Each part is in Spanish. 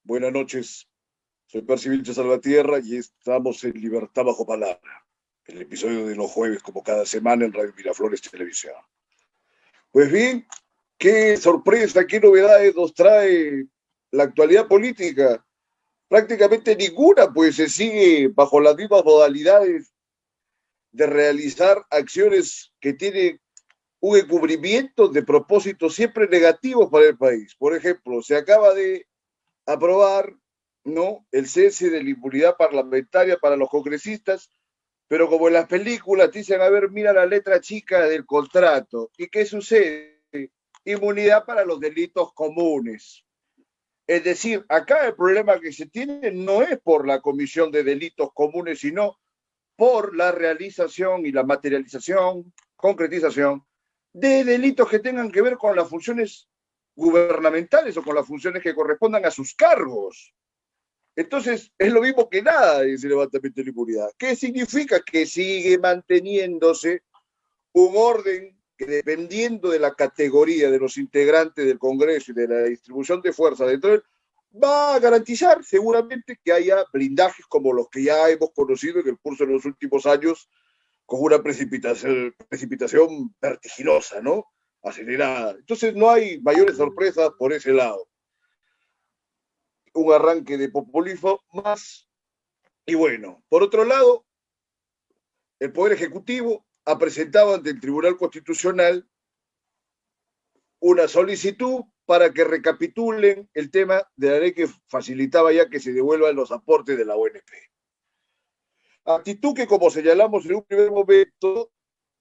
Buenas noches, soy Percy Vilches Salvatierra y estamos en Libertad Bajo Palabra, el episodio de los jueves, como cada semana en Radio Miraflores Televisión. Pues bien, qué sorpresa, qué novedades nos trae la actualidad política. Prácticamente ninguna, pues se sigue bajo las mismas modalidades de realizar acciones que tienen un encubrimiento de propósitos siempre negativos para el país. Por ejemplo, se acaba de aprobar, ¿no?, el cese de la inmunidad parlamentaria para los congresistas, pero como en las películas dicen, a ver, mira la letra chica del contrato. ¿Y qué sucede? Inmunidad para los delitos comunes. Es decir, acá el problema que se tiene no es por la comisión de delitos comunes, sino por la realización y la materialización, concretización de delitos que tengan que ver con las funciones gubernamentales o con las funciones que correspondan a sus cargos. Entonces, es lo mismo que nada ese levantamiento de la inmunidad. ¿Qué significa? Que sigue manteniéndose un orden que, dependiendo de la categoría de los integrantes del Congreso y de la distribución de fuerza dentro de él, va a garantizar seguramente que haya blindajes como los que ya hemos conocido en el curso de los últimos años, con una precipitación vertiginosa, ¿no? Acelerada. Entonces no hay mayores sorpresas por ese lado. Un arranque de populismo más. Y bueno, por otro lado, el Poder Ejecutivo ha presentado ante el Tribunal Constitucional una solicitud para que recapitulen el tema de la ley que facilitaba ya que se devuelvan los aportes de la ONP. Actitud que, como señalamos en un primer momento,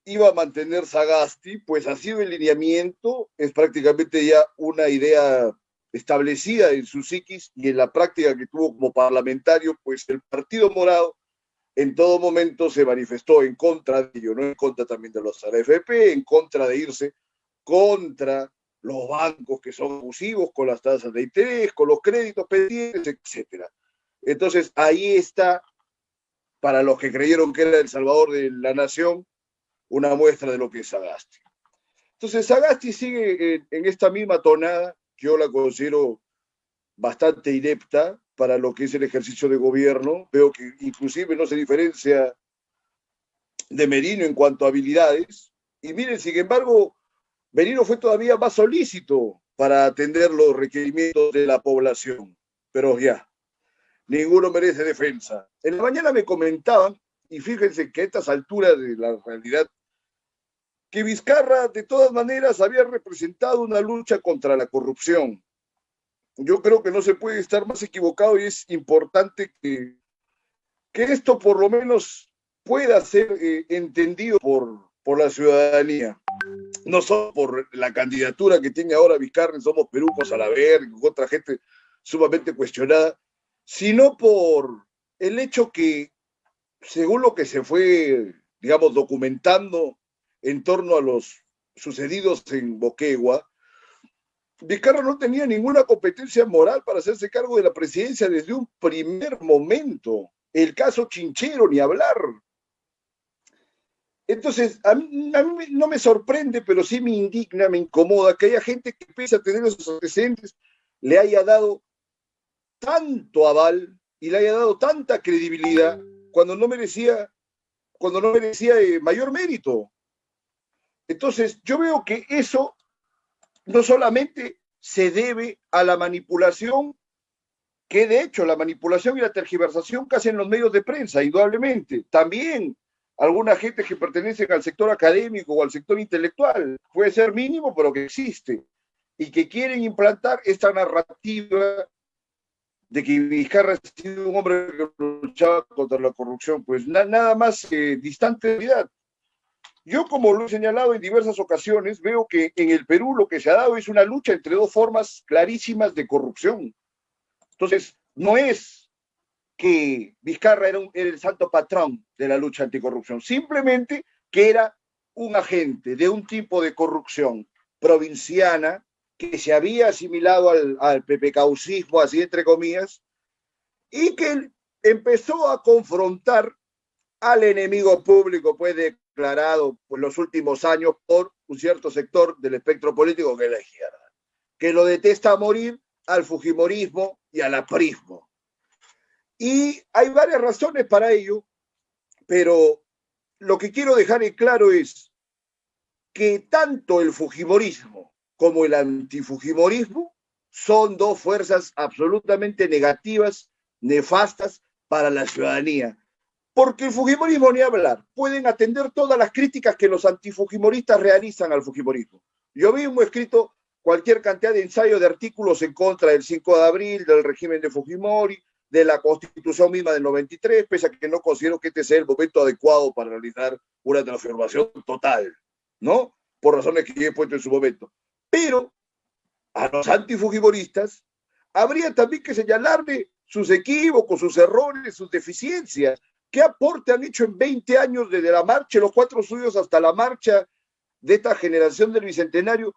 iba a mantener Sagasti, pues ha sido el lineamiento, es prácticamente ya una idea establecida en su psiquis y en la práctica que tuvo como parlamentario, pues el Partido Morado en todo momento se manifestó en contra de ello, no en contra también de los AFP, en contra de irse contra los bancos que son abusivos con las tasas de interés, con los créditos pendientes, etcétera. Entonces ahí está, para los que creyeron que era el salvador de la nación, una muestra de lo que es Sagasti. Entonces Sagasti sigue en esta misma tonada, que yo la considero bastante inepta para lo que es el ejercicio de gobierno. Veo que inclusive no se diferencia de Merino en cuanto a habilidades. Y miren, sin embargo, Merino fue todavía más solícito para atender los requerimientos de la población. Pero ya, ninguno merece defensa. En la mañana me comentaban, y fíjense que a estas alturas de la realidad, que Vizcarra de todas maneras había representado una lucha contra la corrupción. Yo creo que no se puede estar más equivocado y es importante que esto por lo menos pueda ser entendido por la ciudadanía. No solo por la candidatura que tiene ahora Vizcarra, Somos Perú, Salaver, y otra gente sumamente cuestionada, sino por el hecho que, según lo que se fue, digamos, documentando en torno a los sucedidos en Moquegua, Vizcarra no tenía ninguna competencia moral para hacerse cargo de la presidencia desde un primer momento. El caso Chinchero, ni hablar. Entonces, a mí no me sorprende, pero sí me indigna, me incomoda que haya gente que, pese a tener esos antecedentes, le haya dado tanto aval y le haya dado tanta credibilidad cuando no merecía mayor mérito. Entonces, yo veo que eso no solamente se debe a la manipulación, que de hecho la manipulación y la tergiversación que hacen los medios de prensa, indudablemente, también alguna gente que pertenece al sector académico o al sector intelectual, puede ser mínimo, pero que existe, y que quieren implantar esta narrativa de que Vizcarra ha sido un hombre que luchaba contra la corrupción, pues nada más distante de la realidad. Yo, como lo he señalado en diversas ocasiones, veo que en el Perú lo que se ha dado es una lucha entre dos formas clarísimas de corrupción. Entonces, no es que Vizcarra era el santo patrón de la lucha anticorrupción, simplemente que era un agente de un tipo de corrupción provinciana que se había asimilado al pepecaucismo, así entre comillas, y que empezó a confrontar al enemigo público, pues declarado por los últimos años por un cierto sector del espectro político, que es la izquierda, que lo detesta a morir al fujimorismo y al aprismo. Y hay varias razones para ello, pero lo que quiero dejar en claro es que tanto el fujimorismo como el antifujimorismo son dos fuerzas absolutamente negativas, nefastas para la ciudadanía. Porque el fujimorismo, ni hablar, pueden atender todas las críticas que los antifujimoristas realizan al fujimorismo. Yo mismo he escrito cualquier cantidad de ensayos, de artículos en contra del 5 de abril, del régimen de Fujimori, de la Constitución misma del 93, pese a que no considero que este sea el momento adecuado para realizar una transformación total, ¿no? Por razones que yo he puesto en su momento. Pero a los antifujimoristas habría también que señalarle sus equívocos, sus errores, sus deficiencias. ¿Qué aporte han hecho en 20 años desde la marcha, los 4 suyos hasta la marcha de esta generación del Bicentenario?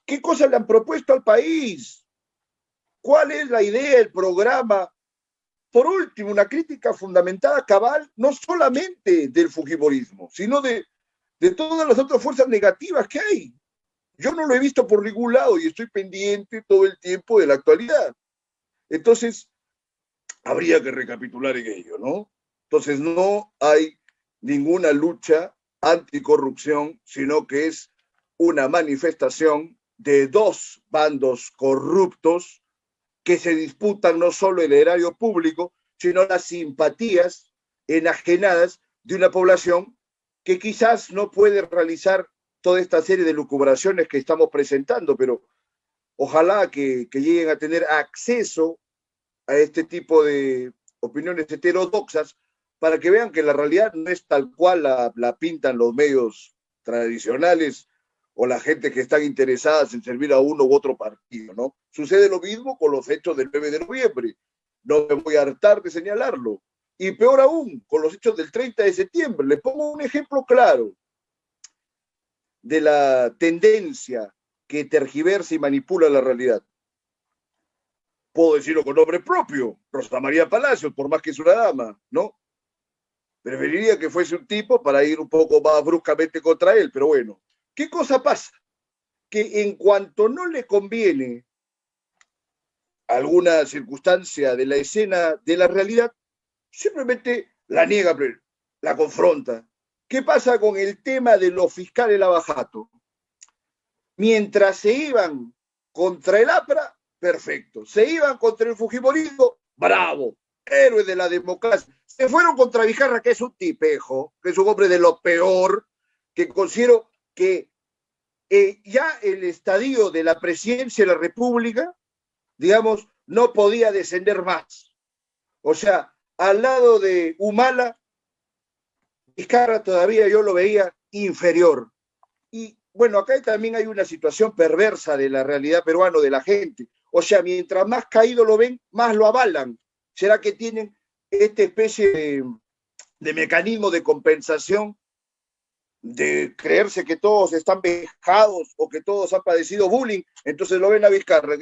¿Qué cosas le han propuesto al país? ¿Cuál es la idea, el programa? Por último, una crítica fundamentada, cabal, no solamente del fujimorismo, sino de todas las otras fuerzas negativas que hay. Yo no lo he visto por ningún lado y estoy pendiente todo el tiempo de la actualidad. Entonces, habría que recapitular en ello, ¿no? Entonces, no hay ninguna lucha anticorrupción, sino que es una manifestación de dos bandos corruptos que se disputan no solo el erario público, sino las simpatías enajenadas de una población que quizás no puede realizar toda esta serie de lucubraciones que estamos presentando, pero ojalá que lleguen a tener acceso a este tipo de opiniones heterodoxas para que vean que la realidad no es tal cual la pintan los medios tradicionales o la gente que están interesadas en servir a uno u otro partido, ¿no? Sucede lo mismo con los hechos del 9 de noviembre. No me voy a hartar de señalarlo. Y peor aún, con los hechos del 30 de septiembre. Les pongo un ejemplo claro de la tendencia que tergiversa y manipula la realidad. Puedo decirlo con nombre propio, Rosa María Palacios, por más que es una dama, ¿no? Preferiría que fuese un tipo para ir un poco más bruscamente contra él, pero bueno. ¿Qué cosa pasa? Que en cuanto no le conviene alguna circunstancia de la escena de la realidad, simplemente la niega, la confronta. ¿Qué pasa con el tema de los fiscales lavajato? Mientras se iban contra el APRA, perfecto. Se iban contra el fujimorismo, bravo, héroe de la democracia. Se fueron contra Vizcarra, que es un tipejo, que es un hombre de lo peor, que considero que ya el estadio de la presidencia de la República, digamos, no podía descender más. O sea, al lado de Humala, Vizcarra todavía yo lo veía inferior. Y bueno, acá también hay una situación perversa de la realidad peruana, de la gente. O sea, mientras más caído lo ven, más lo avalan. ¿Será que tienen esta especie de mecanismo de compensación, de creerse que todos están vejados o que todos han padecido bullying? Entonces lo ven a Vizcarra,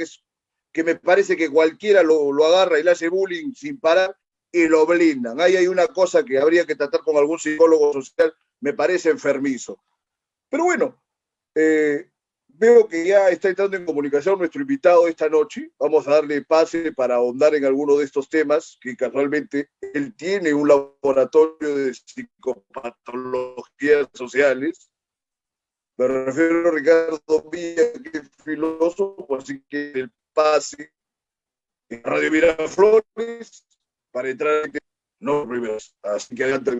que me parece que cualquiera lo agarra y le hace bullying sin parar y lo blindan. Ahí hay una cosa que habría que tratar con algún psicólogo social, me parece enfermizo. Pero bueno, veo que ya está entrando en comunicación nuestro invitado esta noche. Vamos a darle pase para ahondar en alguno de estos temas, que casualmente él tiene un laboratorio de psicopatologías sociales. Me refiero a Ricardo Villa, que es filósofo, así que el pase en Radio Miraflores para entrar en no primeros. Así que adelante.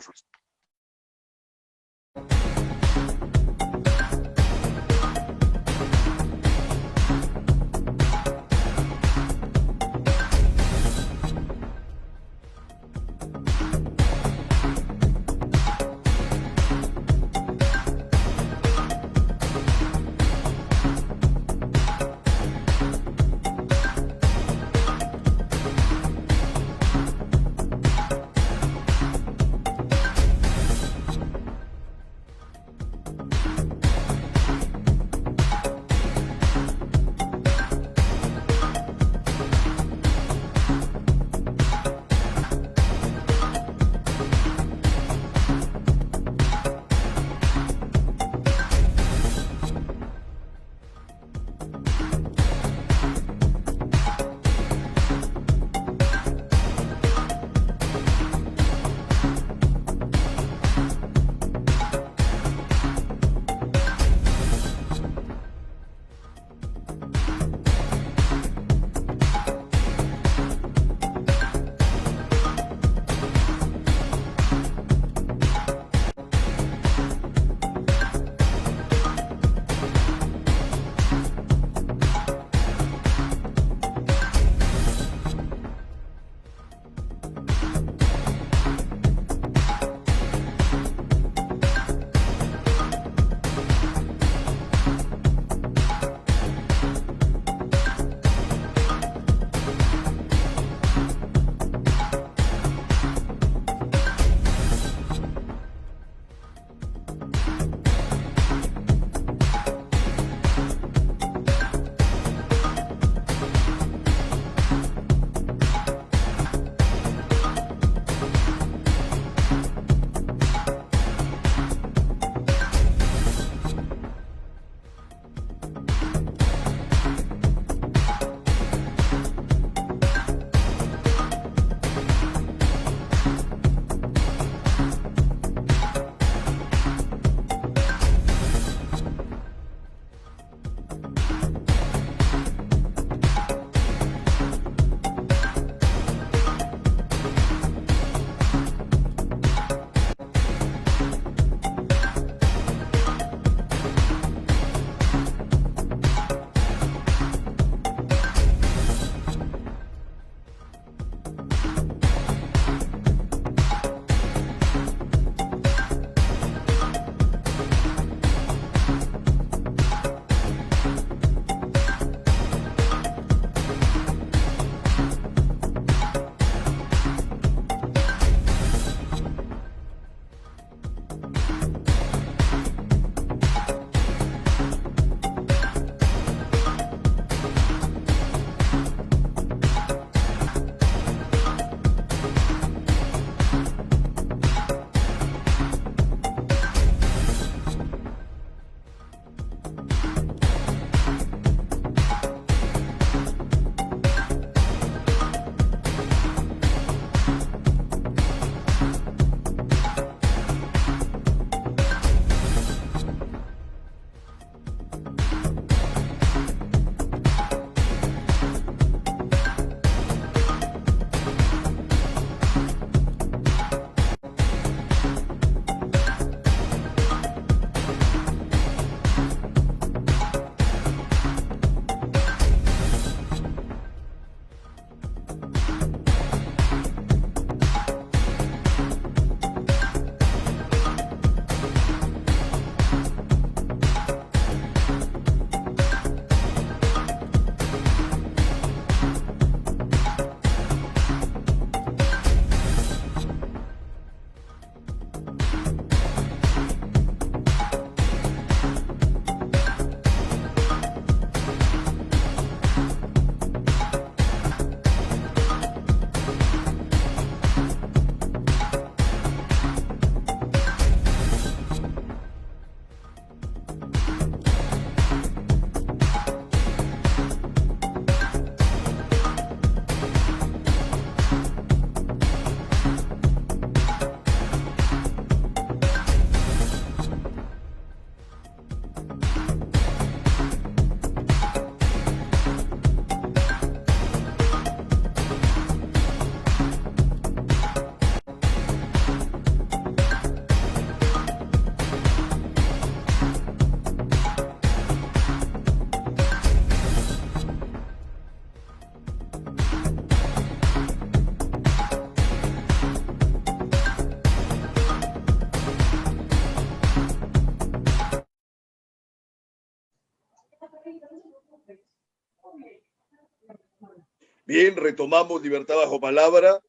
Bien, retomamos Libertad Bajo Palabra,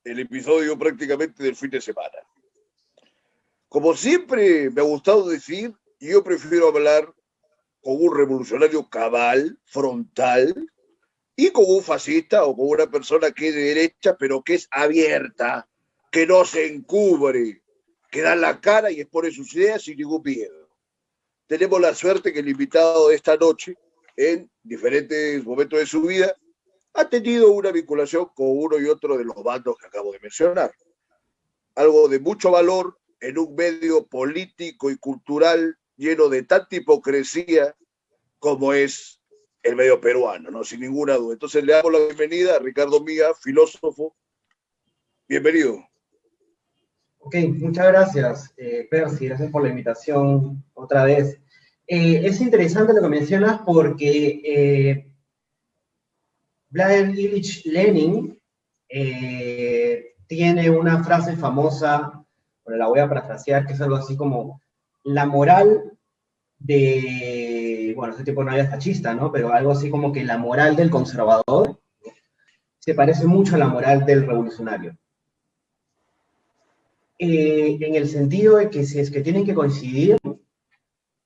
el episodio prácticamente del fin de semana. Como siempre me ha gustado decir, yo prefiero hablar con un revolucionario cabal, frontal, y con un fascista o con una persona que es de derecha, pero que es abierta, que no se encubre, que da la cara y expone sus ideas sin ningún miedo. Tenemos la suerte que el invitado de esta noche, en diferentes momentos de su vida, ha tenido una vinculación con uno y otro de los bandos que acabo de mencionar. Algo de mucho valor en un medio político y cultural lleno de tanta hipocresía como es el medio peruano, ¿no? Sin ninguna duda. Entonces le damos la bienvenida a Ricardo Miga, filósofo. Bienvenido. Ok, muchas gracias, Percy, gracias por la invitación otra vez. Es interesante lo que mencionas porque Vladimir Ilich Lenin tiene una frase famosa, bueno, la voy a parafrasear, que es algo así como la moral de, bueno, ese tipo no era fascista, ¿no? Pero algo así como que la moral del conservador se parece mucho a la moral del revolucionario. En el sentido de que si es que tienen que coincidir,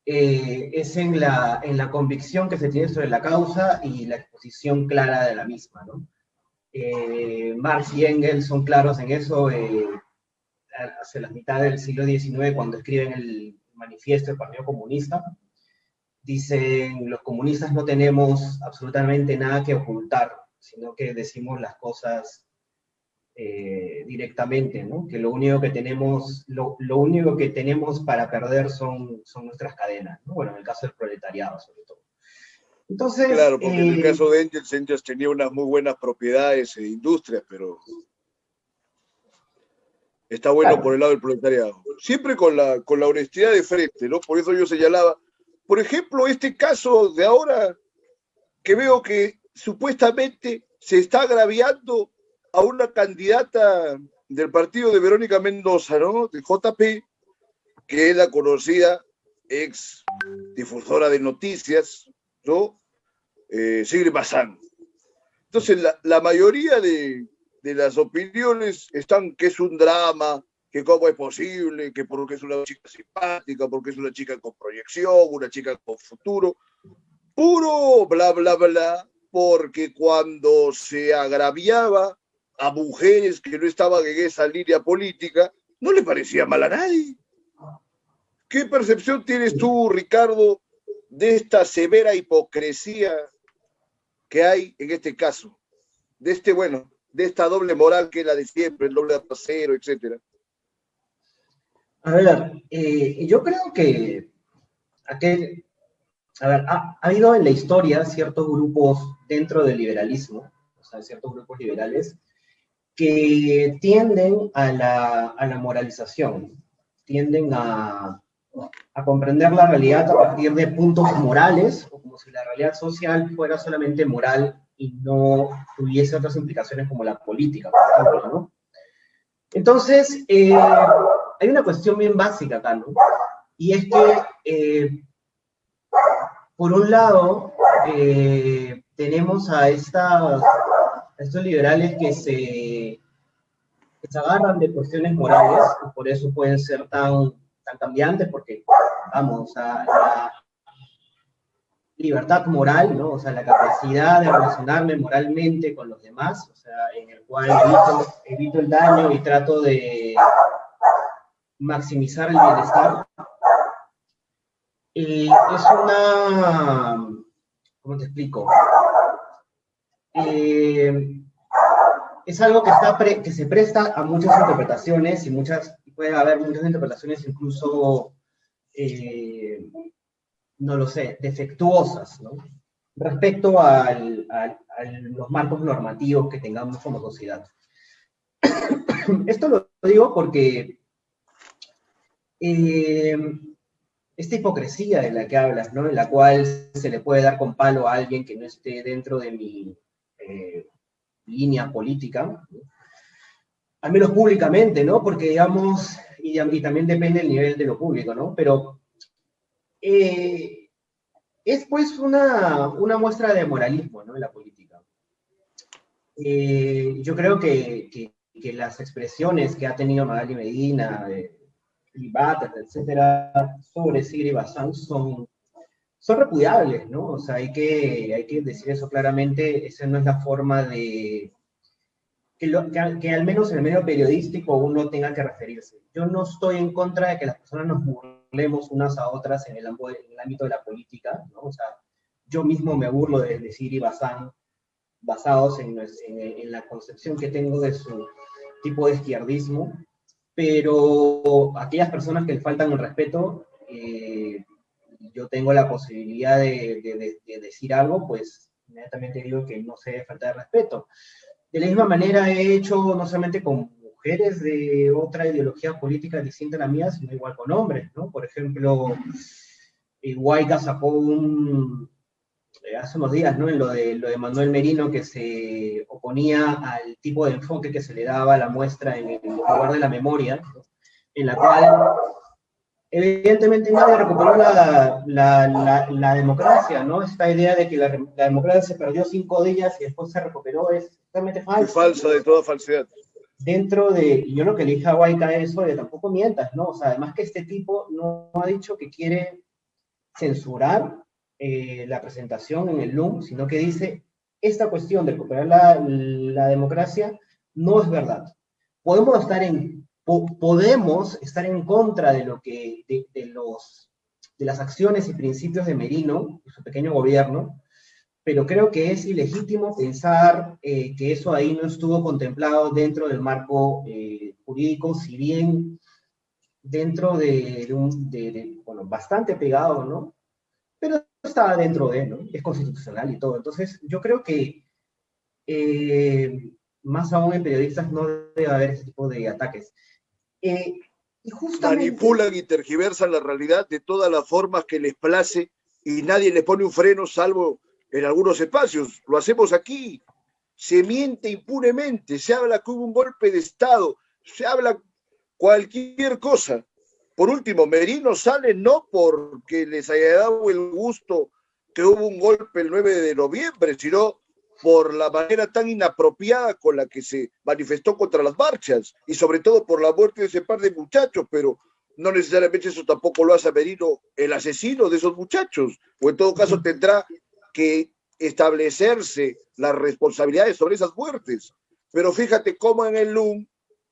es en la convicción que se tiene sobre la causa y la exposición clara de la misma, ¿no? Marx y Engels son claros en eso, hacia la mitad del siglo XIX, cuando escriben el manifiesto del Partido Comunista, dicen, los comunistas no tenemos absolutamente nada que ocultar, sino que decimos las cosas directamente, ¿no? Que lo único que tenemos para perder son nuestras cadenas, ¿no? Bueno, en el caso del proletariado, sobre todo. Entonces, Claro, porque en el caso de Engels tenía unas muy buenas propiedades e industrias, pero está bueno claro, por el lado del proletariado. Siempre con la honestidad de frente, ¿no? Por eso yo señalaba, por ejemplo, este caso de ahora, que veo que supuestamente se está agraviando a una candidata del partido de Verónica Mendoza, ¿no? De JP, que es la conocida ex difusora de noticias, ¿no? Sigrid Bazán. Entonces, la mayoría de las opiniones están que es un drama, que cómo es posible, que porque es una chica simpática, porque es una chica con proyección, una chica con futuro, puro bla, bla, bla, porque cuando se agraviaba a mujeres que no estaban en esa línea política, no le parecía mal a nadie. ¿Qué percepción tienes tú, Ricardo, de esta severa hipocresía que hay en este caso? De de esta doble moral que es la de siempre, el doble trasero, etcétera. a ver, yo creo que aquel, a ver, ha habido en la historia ciertos grupos dentro del liberalismo, o sea, ciertos grupos liberales, que tienden a la moralización, tienden a comprender la realidad a partir de puntos morales, o como si la realidad social fuera solamente moral y no tuviese otras implicaciones como la política, por ejemplo, ¿no? Entonces, hay una cuestión bien básica acá, ¿no? Y es que, por un lado, tenemos a estos liberales que se agarran de cuestiones morales, y por eso pueden ser tan cambiantes, porque, vamos, a la libertad moral, ¿no? O sea, la capacidad de relacionarme moralmente con los demás, o sea, en el cual evito el daño y trato de maximizar el bienestar. Es ¿cómo te explico? Es algo que se presta a muchas interpretaciones y puede haber muchas interpretaciones incluso, no lo sé, defectuosas, ¿no? Respecto a los marcos normativos que tengamos como sociedad. Esto lo digo porque esta hipocresía de la que hablas, ¿no? En la cual se le puede dar con palo a alguien que no esté dentro de mi línea política, ¿no? Al menos públicamente, ¿no? Porque digamos, y también depende del nivel de lo público, ¿no? Pero es pues una muestra de moralismo, ¿no? En la política. Yo creo que las expresiones que ha tenido Magali Medina, Bates, etcétera, sobre Sigrid Bazán son repudiables, ¿no? O sea, hay que decir eso claramente, esa no es la forma de, que al menos en el medio periodístico uno tenga que referirse. Yo no estoy en contra de que las personas nos burlemos unas a otras en el ámbito de la política, ¿no? O sea, yo mismo me burlo de Sigrid Bazán, basados en la concepción que tengo de su tipo de izquierdismo, pero aquellas personas que le faltan el respeto, yo tengo la posibilidad de decir algo, pues inmediatamente digo que no se debe faltar de respeto. De la misma manera he hecho no solamente con mujeres de otra ideología política distinta a la mía, sino igual con hombres, ¿no? Por ejemplo, Huayca sacó hace unos días, ¿no? En lo de Manuel Merino, que se oponía al tipo de enfoque que se le daba a la muestra en el lugar de la memoria, ¿no? En la cual evidentemente nadie recuperó la democracia, ¿no? Esta idea de que la democracia se perdió 5 días y después se recuperó es totalmente Es falsa. falsa de toda falsedad. Dentro de, yo lo que le dije a Huayca es, oye, tampoco mientas, ¿no? O sea, además que este tipo no ha dicho que quiere censurar la presentación en el LUM, sino que dice, esta cuestión de recuperar la democracia no es verdad. Podemos estar podemos estar en contra de lo que, de las acciones y principios de Merino y su pequeño gobierno, pero creo que es ilegítimo pensar que eso ahí no estuvo contemplado dentro del marco jurídico, si bien dentro bueno, bastante pegado, ¿no? Pero está dentro de, ¿no? Es constitucional y todo. Entonces, yo creo que más aún en periodistas no debe haber ese tipo de ataques. Y justamente... Manipulan y tergiversan la realidad de todas las formas que les place y nadie le pone un freno salvo en algunos espacios. Lo hacemos aquí. Se miente impunemente, se habla que hubo un golpe de Estado, se habla cualquier cosa. Por último, Merino sale no porque les haya dado el gusto que hubo un golpe el 9 de noviembre, sino por la manera tan inapropiada con la que se manifestó contra las marchas y sobre todo por la muerte de ese par de muchachos, pero no necesariamente eso tampoco lo hace a Merino el asesino de esos muchachos, o en todo caso tendrá que establecerse las responsabilidades sobre esas muertes. Pero fíjate cómo en el LUM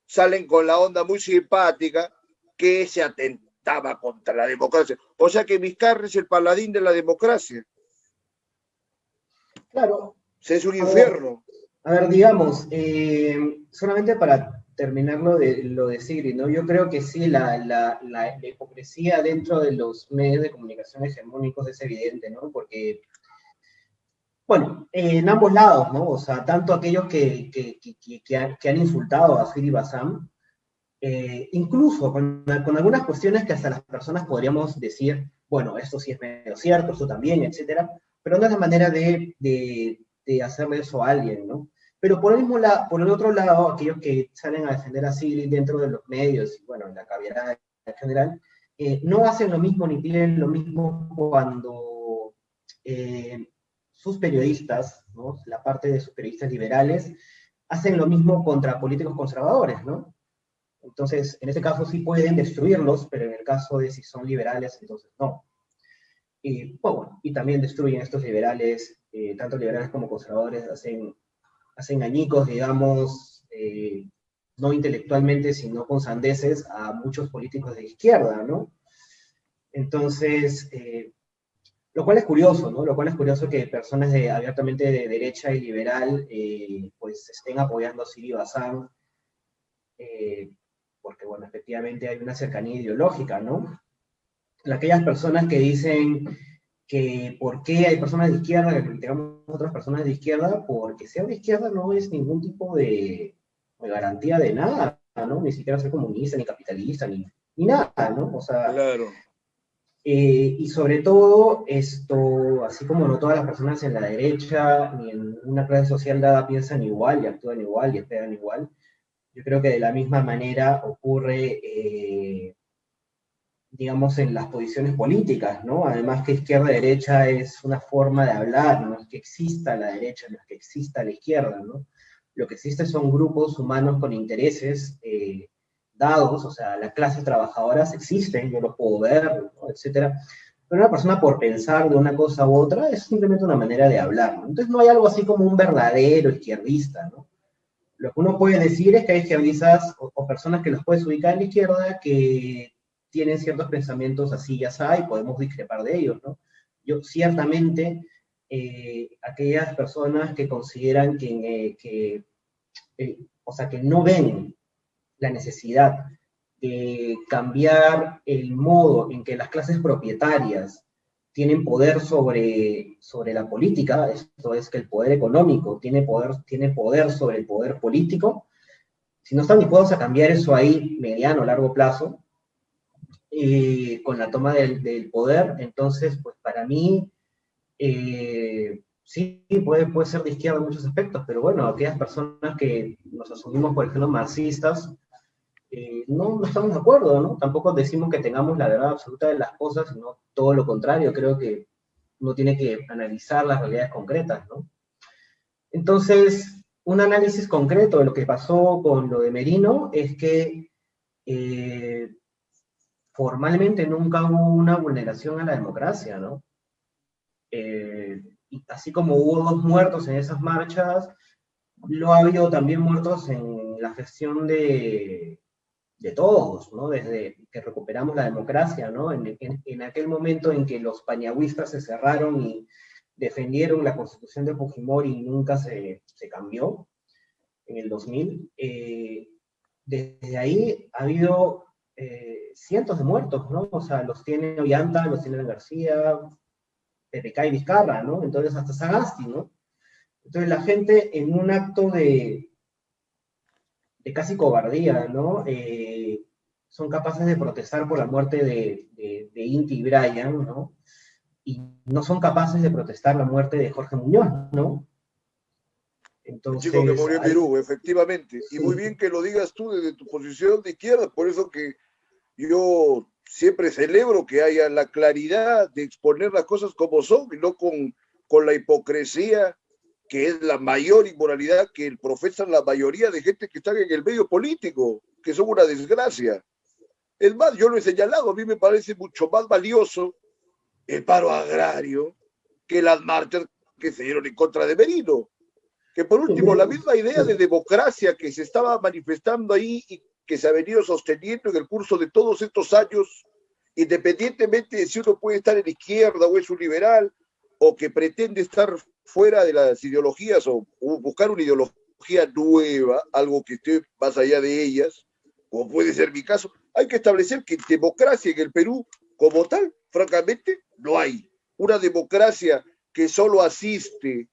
salen con la onda muy simpática que se atentaba contra la democracia. O sea que Vizcarra es el paladín de la democracia. Claro. Es un infierno. A ver, digamos, solamente para terminar lo de Sigrid, ¿no? Yo creo que sí, la hipocresía dentro de los medios de comunicación hegemónicos es evidente, ¿no? Porque, bueno, en ambos lados, ¿no? O sea, tanto aquellos que han insultado a Sigrid Bazán, incluso con algunas cuestiones que hasta las personas podríamos decir, bueno, esto sí es medio cierto, esto también, etcétera, pero no es la manera de hacerle eso a alguien, ¿no? Pero por el otro lado, aquellos que salen a defender a Sigrid dentro de los medios, y bueno, en la caviarada en general, no hacen lo mismo ni piden lo mismo cuando sus periodistas, ¿no? La parte de sus periodistas liberales, hacen lo mismo contra políticos conservadores, ¿no? Entonces, en este caso sí pueden destruirlos, pero en el caso de si son liberales, entonces no. Y, bueno, y también destruyen estos liberales, tanto liberales como conservadores, hacen añicos, digamos, no intelectualmente, sino con sandeces a muchos políticos de izquierda, ¿no? Entonces, lo cual es curioso, ¿no? Lo cual es curioso que personas abiertamente de derecha y liberal, pues estén apoyando a Siri Bazán, porque, bueno, efectivamente hay una cercanía ideológica, ¿no? Aquellas personas que dicen que por qué hay personas de izquierda que criticamos a otras personas de izquierda, porque ser de izquierda no es ningún tipo de garantía de nada, ¿no? Ni siquiera ser comunista, ni capitalista, ni nada, ¿no? O sea, claro. Y sobre todo esto, así como no todas las personas en la derecha ni en una clase social dada piensan igual y actúan igual y esperan igual, yo creo que de la misma manera ocurre, digamos, en las posiciones políticas, ¿no? Además que izquierda-derecha es una forma de hablar, no es que exista la derecha, no es que exista la izquierda, ¿no? Lo que existe son grupos humanos con intereses dados, o sea, las clases trabajadoras existen, yo los puedo ver, ¿no? Etcétera. Pero una persona por pensar de una cosa u otra es simplemente una manera de hablar, ¿no? Entonces no hay algo así como un verdadero izquierdista, ¿no? Lo que uno puede decir es que hay izquierdistas o personas que los puedes ubicar en la izquierda que tienen ciertos pensamientos así y así, y podemos discrepar de ellos, ¿no? Yo ciertamente, aquellas personas que consideran o sea, que no ven la necesidad de cambiar el modo en que las clases propietarias tienen poder sobre la política, esto es que el poder económico tiene poder sobre el poder político, si no están dispuestos a cambiar eso ahí mediano o largo plazo, con la toma del poder, entonces, pues para mí, sí, puede ser de izquierda en muchos aspectos, pero bueno, aquellas personas que nos asumimos, por ejemplo, marxistas, no estamos de acuerdo, ¿no? Tampoco decimos que tengamos la verdad absoluta de las cosas, sino todo lo contrario, creo que uno tiene que analizar las realidades concretas, ¿no? Entonces, un análisis concreto de lo que pasó con lo de Merino es que eh, formalmente nunca hubo una vulneración a la democracia, ¿no? Y así como hubo 2 muertos en esas marchas, lo ha habido también muertos en la gestión de todos, ¿no? Desde que recuperamos la democracia, ¿no? En aquel momento en que los pañahuistas se cerraron y defendieron la constitución de Fujimori y nunca se cambió, en el 2000, desde ahí ha habido cientos de muertos, ¿no? O sea, los tiene Ollanta, los tiene García, PPK y Vizcarra, ¿no? Entonces hasta Sagasti, ¿no? Entonces la gente en un acto de casi cobardía, ¿no? Son capaces de protestar por la muerte de Inti y Brian, ¿no? Y no son capaces de protestar la muerte de Jorge Muñoz, ¿no? El chico que Entonces, murió en hay, Perú, efectivamente. Y muy sí, bien que lo digas tú desde tu posición de izquierda, por eso que yo siempre celebro que haya la claridad de exponer las cosas como son y no con la hipocresía, que es la mayor inmoralidad que profesan la mayoría de gente que está en el medio político, que son una desgracia. Es más, yo lo he señalado, a mí me parece mucho más valioso el paro agrario que las marchas que se dieron en contra de Merino. Que por último, la misma idea de democracia que se estaba manifestando ahí y que se ha venido sosteniendo en el curso de todos estos años, independientemente de si uno puede estar en la izquierda o es un liberal, o que pretende estar fuera de las ideologías o buscar una ideología nueva, algo que esté más allá de ellas, como puede ser mi caso, hay que establecer que democracia en el Perú como tal, francamente, no hay. Una democracia que solo asiste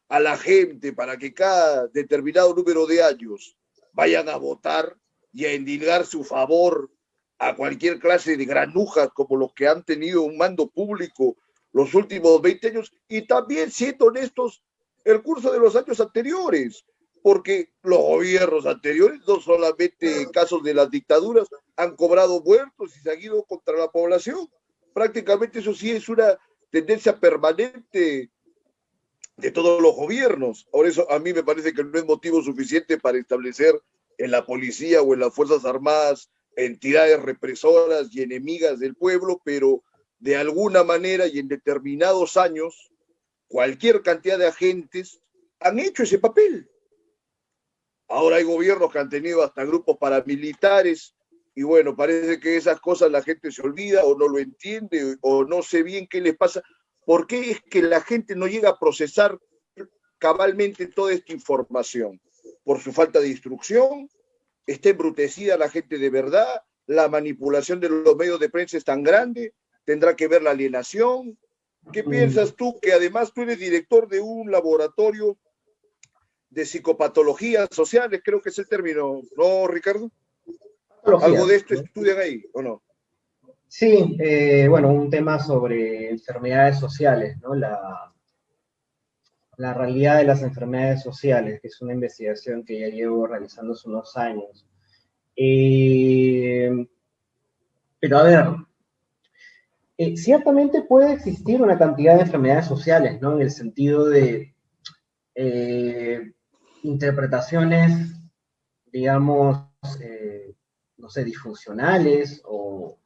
a la gente para que cada determinado número de años vayan a votar y a endilgar su favor a cualquier clase de granujas como los que han tenido un mando público los últimos 20 años y también, siendo honestos, el curso de los años anteriores, porque los gobiernos anteriores, no solamente en casos de las dictaduras, han cobrado muertos y se han ido contra la población. Prácticamente eso sí es una tendencia permanente de todos los gobiernos. Por eso a mí me parece que no es motivo suficiente para establecer en la policía o en las Fuerzas Armadas entidades represoras y enemigas del pueblo, pero de alguna manera y en determinados años, cualquier cantidad de agentes han hecho ese papel. Ahora hay gobiernos que han tenido hasta grupos paramilitares y bueno, parece que esas cosas la gente se olvida o no lo entiende o no sé bien qué les pasa. ¿Por qué es que la gente no llega a procesar cabalmente toda esta información? Por su falta de instrucción, está embrutecida la gente de verdad, la manipulación de los medios de prensa es tan grande, tendrá que ver la alienación. ¿Qué piensas tú? Que además tú eres director de un laboratorio de psicopatologías sociales, creo que es el término, ¿no, Ricardo? ¿Algo de patologías, esto ¿no? estudian ahí o no? Sí, bueno, un tema sobre enfermedades sociales, ¿no? La realidad de las enfermedades sociales, que es una investigación que ya llevo realizando hace unos años. Pero a ver, ciertamente puede existir una cantidad de enfermedades sociales, ¿no? En el sentido de, eh, interpretaciones, digamos, no sé, disfuncionales o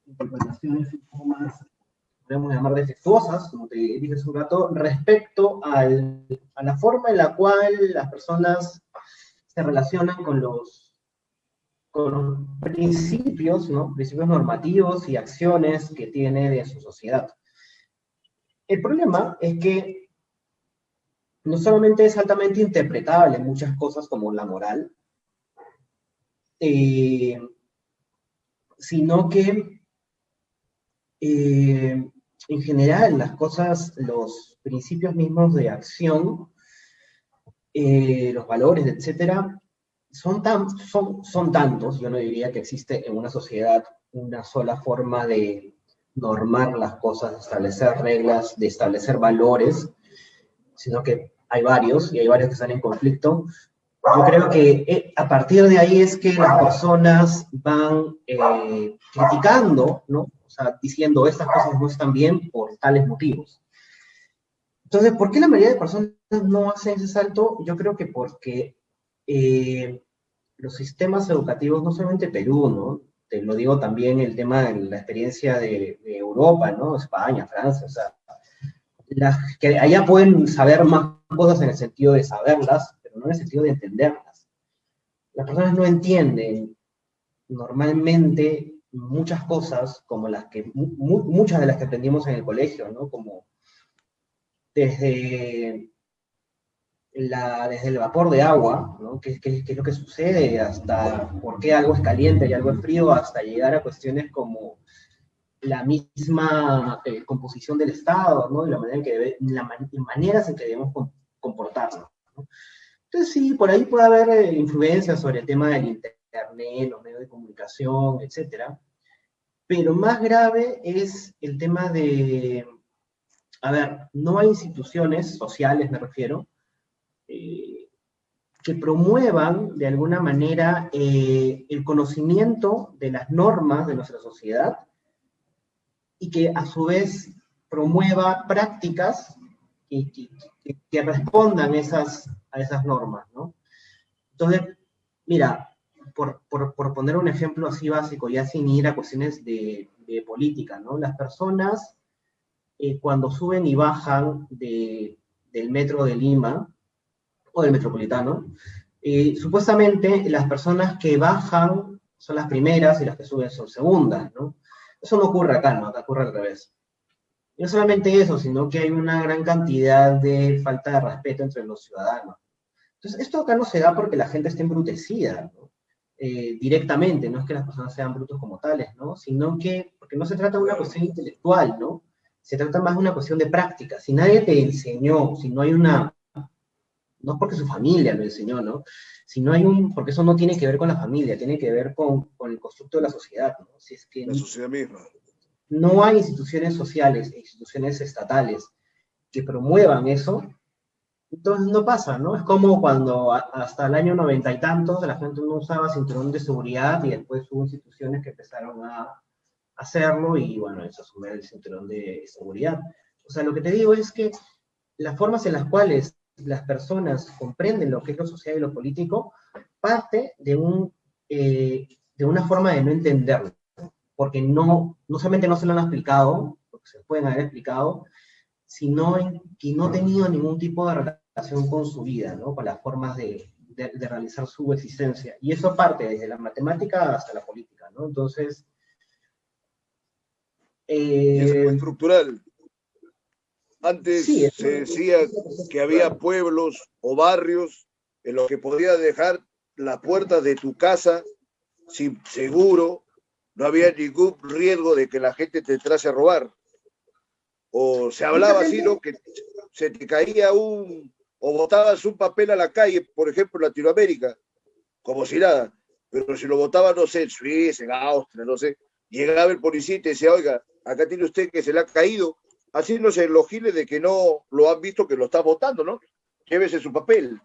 interpretaciones un poco más, podemos llamar defectuosas, como te dije hace un rato, respecto a la forma en la cual las personas se relacionan con los principios, ¿no? Principios normativos y acciones que tiene de su sociedad. El problema es que no solamente es altamente interpretable en muchas cosas como la moral, eh, sino que en general las cosas, los principios mismos de acción, los valores, etcétera, son tantos, yo no diría que existe en una sociedad una sola forma de normar las cosas, de establecer reglas, de establecer valores, sino que hay varios, y hay varios que están en conflicto. Yo creo que a partir de ahí es que las personas van criticando, ¿no? O sea, diciendo estas cosas no están bien por tales motivos. Entonces, ¿por qué la mayoría de personas no hacen ese salto? Yo creo que porque los sistemas educativos, no solamente Perú, ¿no? Te lo digo también el tema de la experiencia de Europa, ¿no? España, Francia, o sea, que allá pueden saber más cosas en el sentido de saberlas, pero no en el sentido de entenderlas. Las personas no entienden normalmente muchas cosas como las que, muchas de las que aprendimos en el colegio, ¿no? Como desde desde el vapor de agua, ¿no? ¿Qué es lo que sucede? Hasta por qué algo es caliente y algo es frío, hasta llegar a cuestiones como la misma composición del Estado, ¿no? Y la manera en que maneras en que debemos comportarnos, ¿no? Entonces sí, por ahí puede haber influencias sobre el tema del Internet, los medios de comunicación, etcétera, pero más grave es el tema de, a ver, no hay instituciones sociales, me refiero, que promuevan de alguna manera el conocimiento de las normas de nuestra sociedad y que a su vez promueva prácticas que respondan a esas normas, ¿no? Entonces, mira, por poner un ejemplo así básico, ya sin ir a cuestiones de política, ¿no? Las personas cuando suben y bajan del metro de Lima, o del metropolitano, supuestamente las personas que bajan son las primeras y las que suben son segundas, ¿no? Eso no ocurre acá, ¿no? Acá ocurre al revés. Y no solamente eso, sino que hay una gran cantidad de falta de respeto entre los ciudadanos. Entonces, esto acá no se da porque la gente esté embrutecida, ¿no? Directamente, no es que las personas sean brutos como tales, ¿no? Sino que, porque no se trata de una cuestión intelectual, ¿no? Se trata más de una cuestión de práctica. Si nadie te enseñó, si no hay una, no es porque su familia lo enseñó, ¿no? Si no hay porque eso no tiene que ver con la familia, tiene que ver con el constructo de la sociedad, ¿no? Si es que la sociedad misma. no hay instituciones sociales e instituciones estatales que promuevan eso, entonces no pasa, ¿no? Es como cuando hasta el año 90 y tantos la gente no usaba cinturón de seguridad y después hubo instituciones que empezaron a hacerlo y bueno, eso asume el cinturón de seguridad. O sea, lo que te digo es que las formas en las cuales las personas comprenden lo que es lo social y lo político parte de una forma de no entenderlo, porque no solamente no se lo han explicado, porque se pueden haber explicado, sino que no ha tenido ningún tipo de relación con su vida, ¿no? Con las formas de realizar su existencia. Y eso parte desde la matemática hasta la política, ¿no? Entonces... y es algo estructural. Antes sí, se decía que había pueblos o barrios en los que podías dejar las puertas de tu casa sin seguro, no había ningún riesgo de que la gente te entrase a robar. O se hablaba así, ¿no? Que se te caía o botabas un papel a la calle, por ejemplo, en Latinoamérica, como si nada. Pero si lo botabas, no sé, en Suiza, en Austria, no sé, llegaba el policía y te decía, oiga, acá tiene usted que se le ha caído, haciéndose los giles de que no lo han visto que lo está votando, ¿no? Llévese su papel.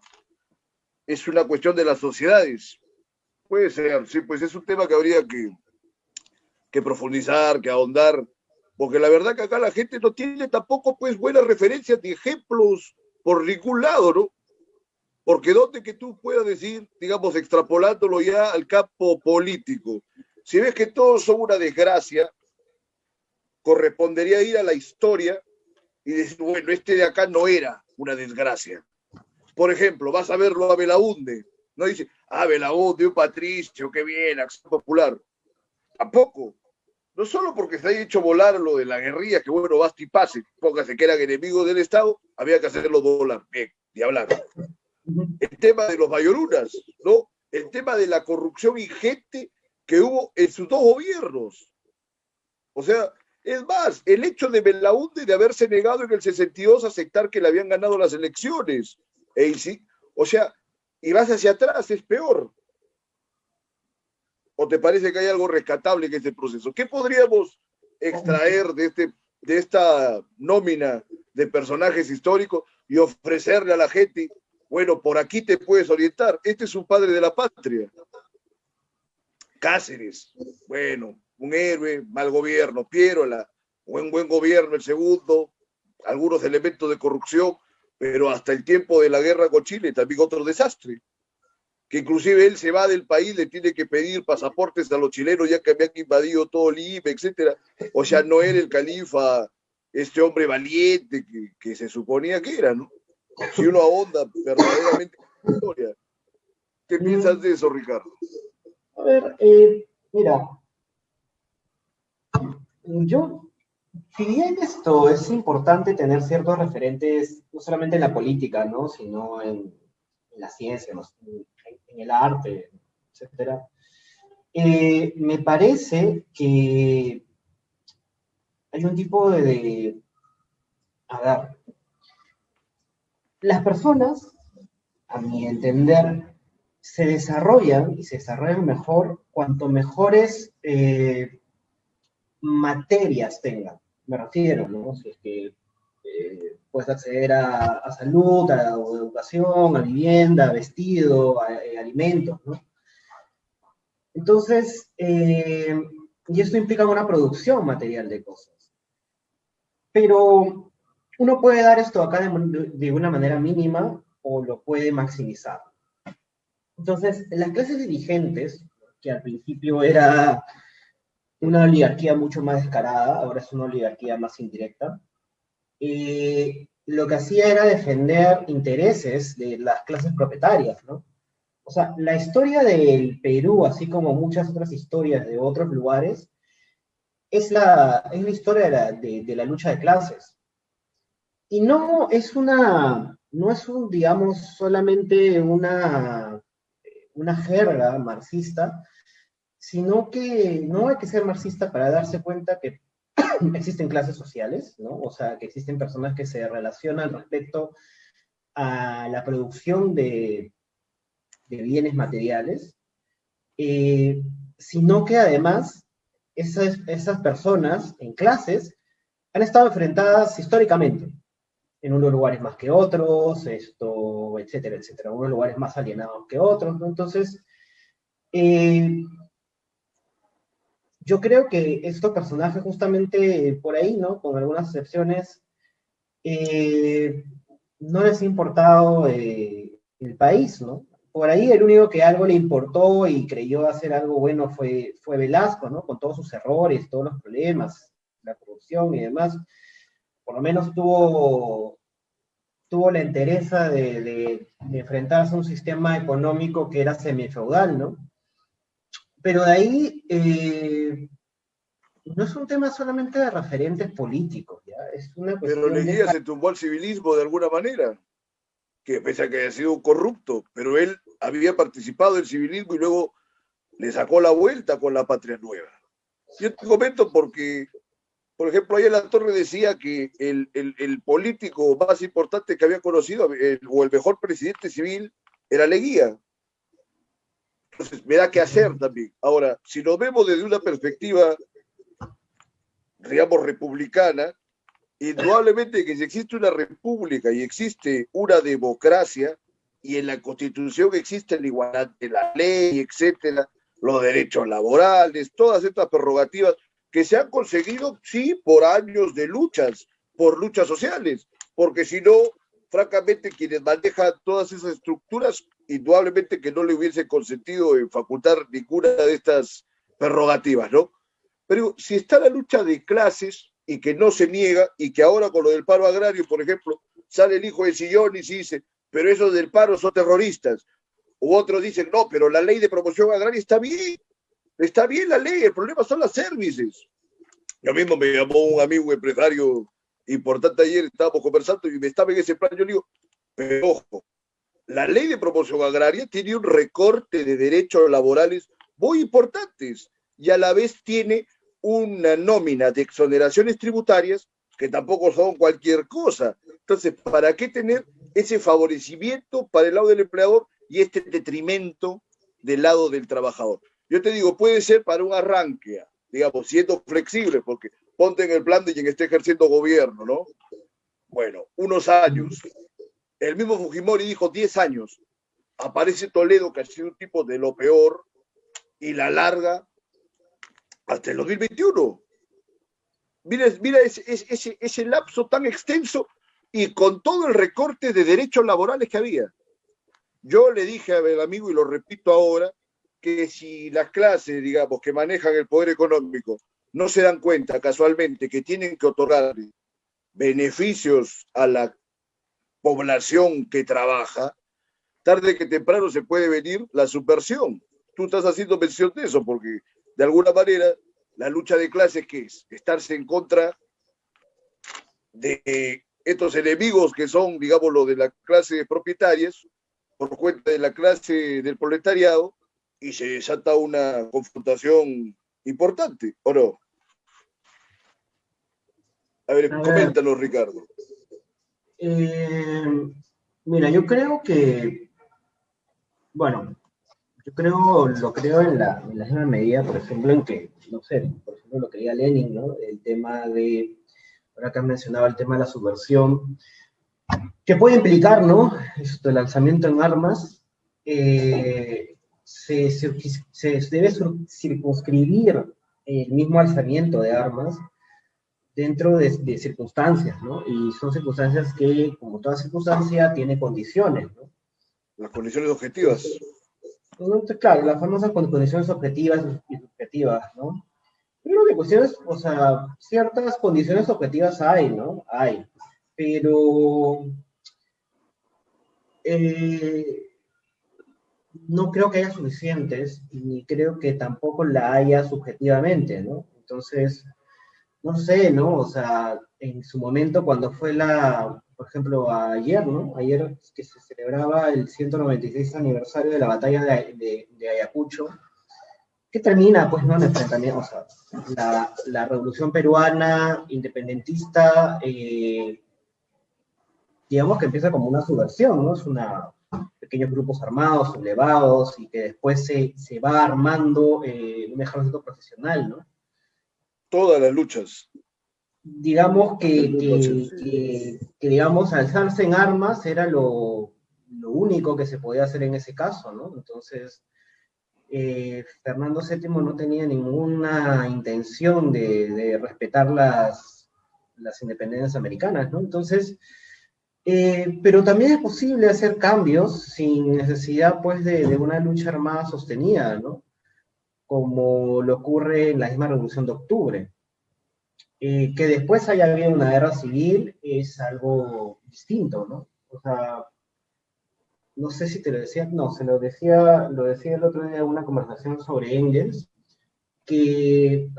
Es una cuestión de las sociedades. Puede ser, sí, pues es un tema que habría que profundizar, que ahondar, porque la verdad que acá la gente no tiene tampoco pues buenas referencias ni ejemplos por ningún lado, ¿no? Porque donde que tú puedas decir, digamos, extrapolándolo ya al campo político, si ves que todos son una desgracia, correspondería ir a la historia y decir, bueno, este de acá no era una desgracia. Por ejemplo, vas a verlo a Belaúnde, no dice, Belaúnde, un patricio, qué bien, acción popular. Tampoco. No solo porque se haya hecho volar lo de la guerrilla, que bueno, basta y pase, póngase que eran enemigos del Estado, había que hacerlo volar. Bien, y hablar. El tema de los mayorunas, ¿no? El tema de la corrupción ingente que hubo en sus dos gobiernos. O sea, es más, el hecho de Belaúnde de haberse negado en el 62 a aceptar que le habían ganado las elecciones. O sea, y vas hacia atrás, es peor. ¿O te parece que hay algo rescatable en este proceso? ¿Qué podríamos extraer de esta nómina de personajes históricos y ofrecerle a la gente? Bueno, por aquí te puedes orientar. Este es un padre de la patria. Cáceres, bueno, un héroe, mal gobierno. Piérola, buen gobierno el segundo, algunos elementos de corrupción, pero hasta el tiempo de la guerra con Chile también otro desastre. Que inclusive él se va del país, le tiene que pedir pasaportes a los chilenos ya que habían invadido todo Lima, etcétera. O sea, no era el califa, este hombre valiente que se suponía que era, ¿no? Si uno ahonda verdaderamente en la historia. ¿Qué piensas de eso, Ricardo? A ver, mira, si bien esto es importante tener ciertos referentes, no solamente en la política, ¿no? Sino en la ciencia, en el arte, etcétera, me parece que hay un tipo a ver, las personas, a mi entender, se desarrollan y se desarrollan mejor cuanto mejores materias tengan. Me refiero, ¿no? Si es que puedes acceder a salud, a educación, a vivienda, a vestido, a alimentos, ¿no? Entonces, y esto implica una producción material de cosas. Pero uno puede dar esto acá de una manera mínima o lo puede maximizar. Entonces, las clases dirigentes, que al principio era una oligarquía mucho más descarada, ahora es una oligarquía más indirecta, lo que hacía era defender intereses de las clases propietarias, ¿no? O sea, la historia del Perú, así como muchas otras historias de otros lugares, es la historia de la lucha de clases. Y no es digamos, solamente una jerga marxista, sino que no hay que ser marxista para darse cuenta que existen clases sociales, ¿no? O sea, que existen personas que se relacionan respecto a la producción de bienes materiales, sino que además esas personas en clases han estado enfrentadas históricamente, en unos lugares más que otros, etcétera, etcétera, unos lugares más alienados que otros, ¿no? Entonces, yo creo que estos personajes justamente por ahí, ¿no? Con algunas excepciones, no les ha importado el país, ¿no? Por ahí el único que algo le importó y creyó hacer algo bueno fue Velasco, ¿no? Con todos sus errores, todos los problemas, la corrupción y demás. Por lo menos tuvo la entereza de enfrentarse a un sistema económico que era semifeudal, ¿no? Pero de ahí no es un tema solamente de referentes políticos, ¿ya? Es una Pero cuestión Leguía se tumbó al civilismo de alguna manera, que pese a que haya sido un corrupto, pero él había participado del civilismo y luego le sacó la vuelta con la Patria Nueva. Yo te comento porque, por ejemplo, ahí en la torre decía que el político más importante que había conocido, o el mejor presidente civil, era Leguía. Entonces, me da que hacer también. Ahora, si nos vemos desde una perspectiva, digamos, republicana, indudablemente que si existe una república y existe una democracia, y en la Constitución existe la igualdad de la ley, etcétera, los derechos laborales, todas estas prerrogativas que se han conseguido, sí, por años de luchas, por luchas sociales, porque si no, francamente, quienes manejan todas esas estructuras, indudablemente que no le hubiese consentido en facultar ninguna de estas prerrogativas, ¿no? Pero si está la lucha de clases y que no se niega, y que ahora con lo del paro agrario, por ejemplo, sale el hijo de Sillón y se dice, pero esos del paro son terroristas, u otros dicen, no, pero la ley de promoción agraria está bien la ley, el problema son las services. Yo mismo me llamó un amigo un empresario importante ayer, estábamos conversando y me estaba en ese plan, yo le digo, pero ojo, la ley de promoción agraria tiene un recorte de derechos laborales muy importantes y a la vez tiene una nómina de exoneraciones tributarias que tampoco son cualquier cosa. Entonces, ¿para qué tener ese favorecimiento para el lado del empleador y este detrimento del lado del trabajador? Yo te digo, puede ser para un arranque, digamos, siendo flexible, porque ponte en el plan de quien esté ejerciendo gobierno, ¿no? Bueno, unos años. El mismo Fujimori dijo 10 años. Aparece Toledo, que ha sido un tipo de lo peor, y la larga hasta el 2021. Mira ese lapso tan extenso y con todo el recorte de derechos laborales que había. Yo le dije al amigo, y lo repito ahora, que si las clases, digamos, que manejan el poder económico no se dan cuenta casualmente que tienen que otorgar beneficios a la población que trabaja, tarde que temprano se puede venir la subversión. Tú estás haciendo mención de eso, porque de alguna manera la lucha de clases, ¿qué es? Estarse en contra de estos enemigos que son, digamos, los de las clases propietarias, por cuenta de la clase del proletariado, y se desata una confrontación importante, ¿o no? A ver, A ver, coméntanos, Ricardo. eh, mira, yo creo que, bueno, lo creo en la misma medida, por ejemplo, en que, no sé, por ejemplo, lo que diga Lenin, ¿no? El tema de, ahora que has mencionado el tema de la subversión, que puede implicar, ¿no? El lanzamiento en armas, se debe circunscribir el mismo alzamiento de armas dentro de circunstancias, ¿no? Y son circunstancias que, como toda circunstancia, tiene condiciones, ¿no? Las condiciones objetivas. Entonces, claro, las famosas condiciones objetivas y subjetivas, ¿no? Yo creo que cuestiones, o sea, ciertas condiciones objetivas hay, ¿no? Hay, pero eh, no creo que haya suficientes, ni creo que tampoco la haya subjetivamente, ¿no? Entonces, no sé, ¿no? O sea, en su momento cuando fue por ejemplo, ayer, ¿no? Ayer que se celebraba el 196 aniversario de la batalla de Ayacucho, que termina, pues, ¿no? En enfrentamiento, o sea, la revolución peruana independentista, digamos que empieza como una subversión, ¿no? Es una pequeños grupos armados, sublevados, y que después se va armando un ejército profesional, ¿no? Todas las luchas. Digamos Sí. digamos, alzarse en armas era lo único que se podía hacer en ese caso, ¿no? Entonces, Fernando VII no tenía ninguna intención de respetar las independencias americanas, ¿no? Entonces, pero también es posible hacer cambios sin necesidad, pues, de una lucha armada sostenida, ¿no? Como lo ocurre en la misma Revolución de Octubre. Que después haya habido una guerra civil es algo distinto, ¿no? O sea, no sé si te lo decía, no, lo decía el otro día en una conversación sobre Engels, que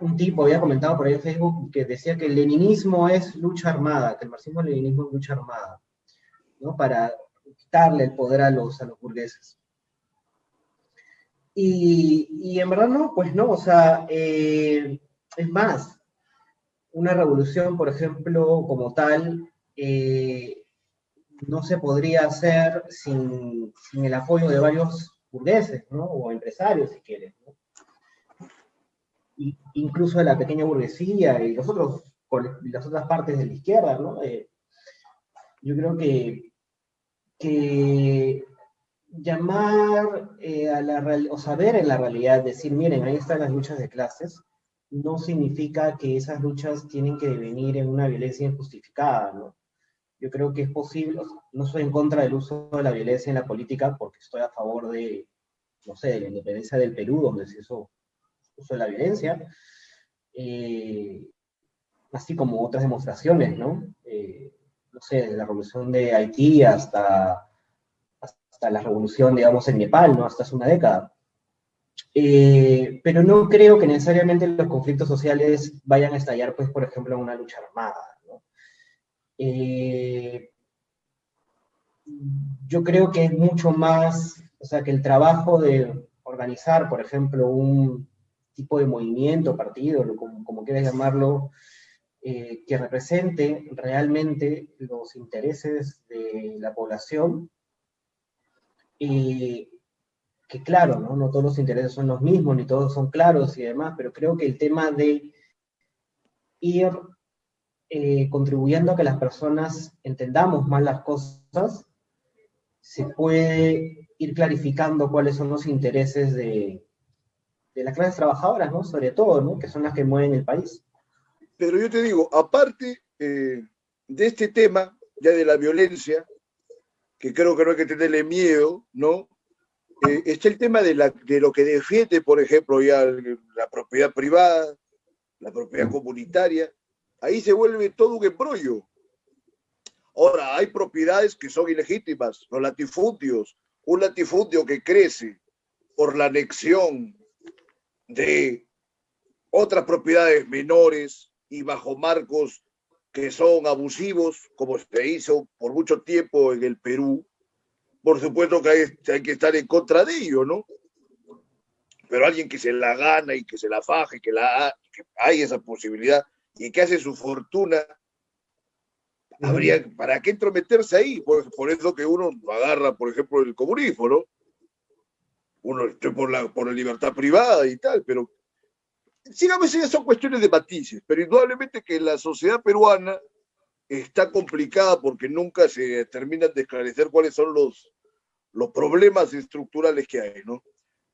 un tipo había comentado por ahí en Facebook que decía que el leninismo es lucha armada, que el marxismo-leninismo es lucha armada, ¿no? Para quitarle el poder a los burgueses. Y en verdad no, pues no, o sea, es más, una revolución, por ejemplo, como tal, no se podría hacer sin el apoyo de varios burgueses, ¿no? O empresarios, si quieres, ¿no? Incluso de la pequeña burguesía y las otras partes de la izquierda, ¿no? Yo creo que llamar o saber en la realidad, decir, miren, ahí están las luchas de clases, no significa que esas luchas tienen que devenir en una violencia injustificada, ¿no? Yo creo que es posible, o sea, no soy en contra del uso de la violencia en la política porque estoy a favor de, no sé, de la independencia del Perú, donde se hizo uso de la violencia, eh, así como otras demostraciones, ¿no? No sé, desde la revolución de Haití hasta la revolución, digamos, en Nepal, ¿no? Hasta hace una década. Pero no creo que necesariamente los conflictos sociales vayan a estallar, pues, por ejemplo, en una lucha armada, ¿no? Eh, yo creo que es mucho más, o sea, que el trabajo de organizar, por ejemplo, un tipo de movimiento, partido, como quieras llamarlo, que represente realmente los intereses de la población, y que claro, ¿no? No todos los intereses son los mismos, ni todos son claros y demás, pero creo que el tema de ir contribuyendo a que las personas entendamos más las cosas, se puede ir clarificando cuáles son los intereses de las clases trabajadoras, ¿no? Sobre todo, ¿no? Que son las que mueven el país. Pero yo te digo, aparte de este tema, ya de la violencia, que creo que no hay que tenerle miedo, ¿no? Está el tema de lo que defiende, por ejemplo, ya la propiedad privada, la propiedad comunitaria. Ahí se vuelve todo un embrollo. Ahora, hay propiedades que son ilegítimas, los latifundios, un latifundio que crece por la anexión de otras propiedades menores y bajo marcos que son abusivos, como se hizo por mucho tiempo en el Perú. Por supuesto que hay que estar en contra de ello, ¿no? Pero alguien que se la gana y que se la faja y que hay esa posibilidad y que hace su fortuna, ¿para qué entrometerse ahí? Por eso que uno agarra, por ejemplo, el comunismo, ¿no? Uno está por la libertad privada y tal, pero sigamos, ya son cuestiones de matices, pero indudablemente que la sociedad peruana está complicada porque nunca se terminan de esclarecer cuáles son los problemas estructurales que hay, ¿no?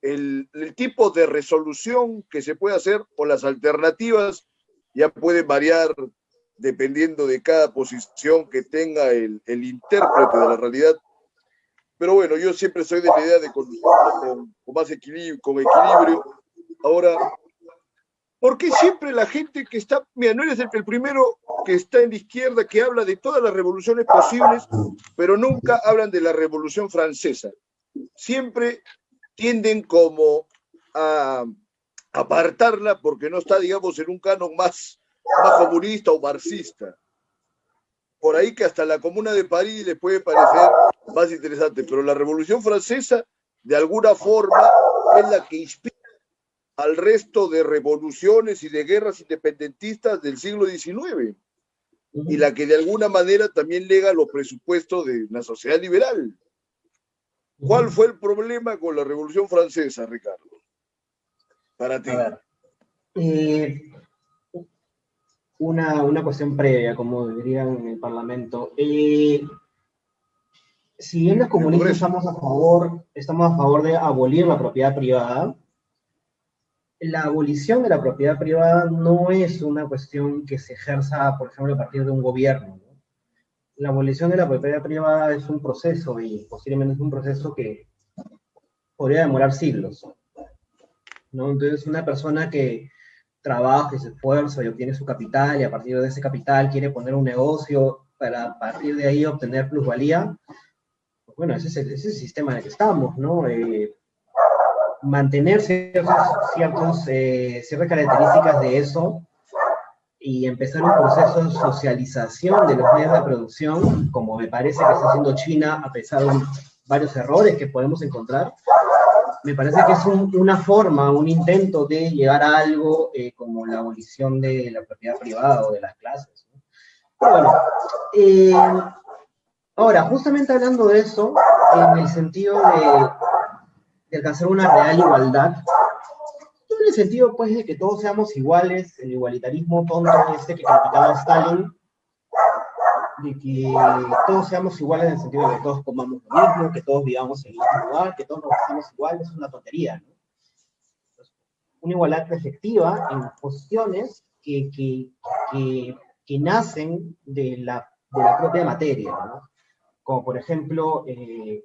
El tipo de resolución que se puede hacer o las alternativas ya pueden variar dependiendo de cada posición que tenga el intérprete de la realidad. Pero bueno, yo siempre soy de la idea de con más equilibrio, con equilibrio. Ahora, ¿por qué siempre la gente que está, mira, no eres el primero que está en la izquierda que habla de todas las revoluciones posibles, pero nunca hablan de la Revolución Francesa? Siempre tienden como a apartarla porque no está, digamos, en un canon más comunista o marxista. Por ahí que hasta la Comuna de París les puede parecer más interesante, pero la Revolución Francesa, de alguna forma, es la que inspira al resto de revoluciones y de guerras independentistas del siglo XIX, y la que de alguna manera también lega los presupuestos de la sociedad liberal. ¿Cuál fue el problema con la Revolución Francesa, Ricardo? Para ti. A ver, una cuestión previa, como dirían en el Parlamento. Si bien los comunistas estamos a favor de abolir la propiedad privada, la abolición de la propiedad privada no es una cuestión que se ejerza, por ejemplo, a partir de un gobierno, ¿no? La abolición de la propiedad privada es un proceso y posiblemente es un proceso que podría demorar siglos, ¿no? Entonces, una persona que trabaja y se esfuerza y obtiene su capital y a partir de ese capital quiere poner un negocio para a partir de ahí obtener plusvalía, pues bueno, ese es el sistema en el que estamos, ¿no? Mantener ciertas características de eso y empezar un proceso de socialización de los medios de producción, como me parece que está haciendo China, a pesar de varios errores que podemos encontrar, me parece que es una forma, un intento de llegar a algo como la abolición de la propiedad privada o de las clases, ¿no? Pero bueno, ahora, justamente hablando de eso, en el sentido de alcanzar una real igualdad, no en el sentido pues de que todos seamos iguales, el igualitarismo tonto este que criticaba Stalin, de que todos seamos iguales en el sentido de que todos comamos lo mismo, que todos vivamos en el mismo lugar, que todos nos vestamos igual, es una tontería, ¿no? Una igualdad efectiva en posiciones que nacen de la de la propia materia, ¿no? Como por ejemplo, que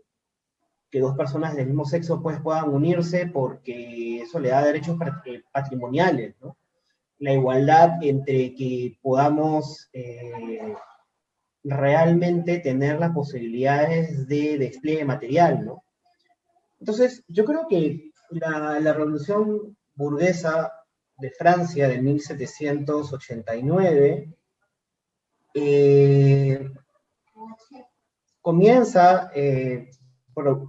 dos personas del mismo sexo pues, puedan unirse porque eso le da derechos patrimoniales, ¿no? La igualdad entre que podamos realmente tener las posibilidades de despliegue material, ¿no? Entonces, yo creo que la revolución burguesa de Francia de 1789 comienza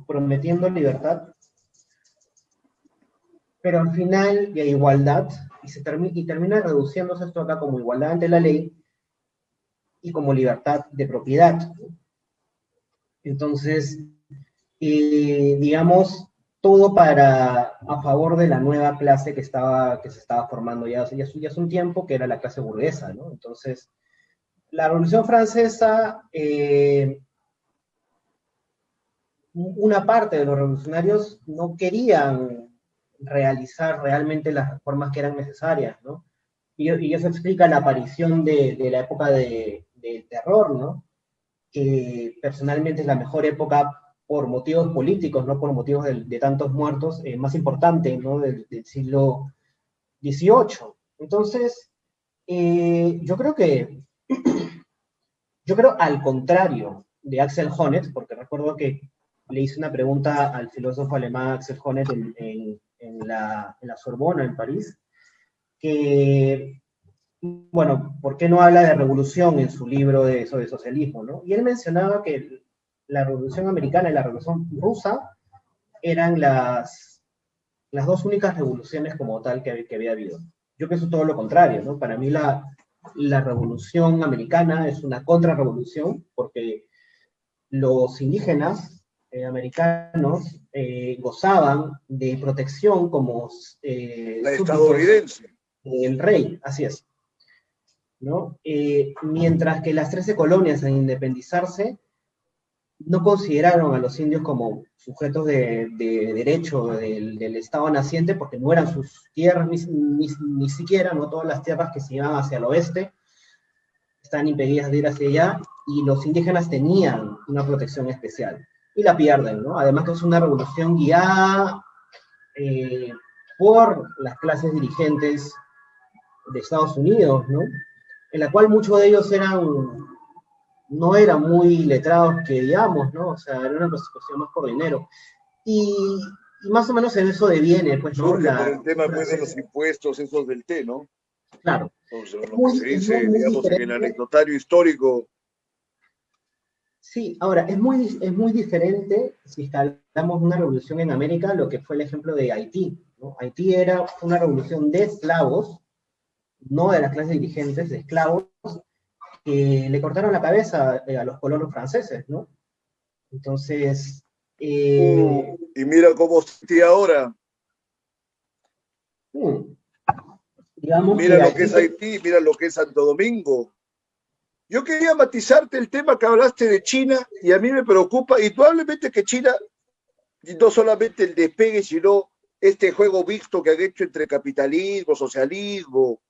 prometiendo libertad, pero al final y a igualdad, y termina reduciéndose esto acá como igualdad ante la ley y como libertad de propiedad. Entonces, digamos, todo a favor de la nueva clase que se estaba formando ya hace un tiempo, que era la clase burguesa, ¿no? Entonces, la Revolución Francesa, una parte de los revolucionarios no querían realizar realmente las reformas que eran necesarias, ¿no? Y eso explica la aparición de la época del terror, ¿no? Que personalmente es la mejor época por motivos políticos, no por motivos de tantos muertos, más importante, ¿no? Del siglo XVIII. Entonces, yo creo al contrario de Axel Honneth, porque recuerdo que le hice una pregunta al filósofo alemán Axel Honneth en la Sorbona, en París, que, bueno, ¿por qué no habla de revolución en su libro sobre socialismo, ¿no? Y él mencionaba que la revolución americana y la revolución rusa eran las dos únicas revoluciones como tal que había habido. Yo pienso todo lo contrario, ¿no? Para mí la revolución americana es una contrarrevolución porque los indígenas americanos gozaban de protección como La súbditos estadounidense. del rey, así es, ¿no? Mientras que las 13 colonias al independizarse no consideraron a los indios como sujetos de derecho del Estado naciente porque no eran sus tierras ni siquiera, no todas las tierras que se iban hacia el oeste están impedidas de ir hacia allá y los indígenas tenían una protección especial y la pierden, ¿no? Además que es una revolución guiada por las clases dirigentes de Estados Unidos, ¿no? En la cual muchos de ellos no eran muy letrados que digamos, ¿no? O sea, era una persecución más por dinero. Y más o menos en eso deviene, pues, ¿no? Surge por el tema pues, de los impuestos, esos del té, ¿no? Claro. Entonces, lo que se Es muy, dice, muy digamos, en el diferente. anecdotario histórico. Sí, ahora, es muy diferente si hablamos de una revolución en América, lo que fue el ejemplo de Haití, ¿no? Haití era una revolución de esclavos, no de las clases dirigentes, de esclavos, que le cortaron la cabeza a los colonos franceses, ¿no? Entonces, Y mira cómo estoy ahora. mm, digamos Mira que lo que Haití, es Haití, mira lo que es Santo Domingo. Yo quería matizarte el tema que hablaste de China y a mí me preocupa indudablemente que China, y no solamente el despegue, sino este juego mixto que han hecho entre capitalismo, socialismo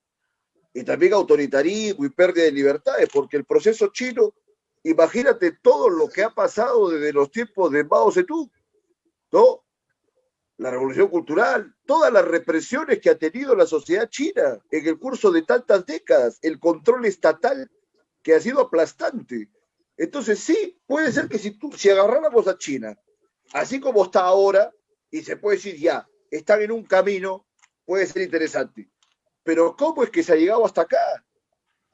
y también autoritarismo y pérdida de libertades, porque el proceso chino, imagínate todo lo que ha pasado desde los tiempos de Mao Zedong, ¿no? La revolución cultural, todas las represiones que ha tenido la sociedad china en el curso de tantas décadas, el control estatal que ha sido aplastante. Entonces sí, puede ser que si agarráramos a China, así como está ahora, y se puede decir ya, están en un camino, puede ser interesante. Pero ¿cómo es que se ha llegado hasta acá?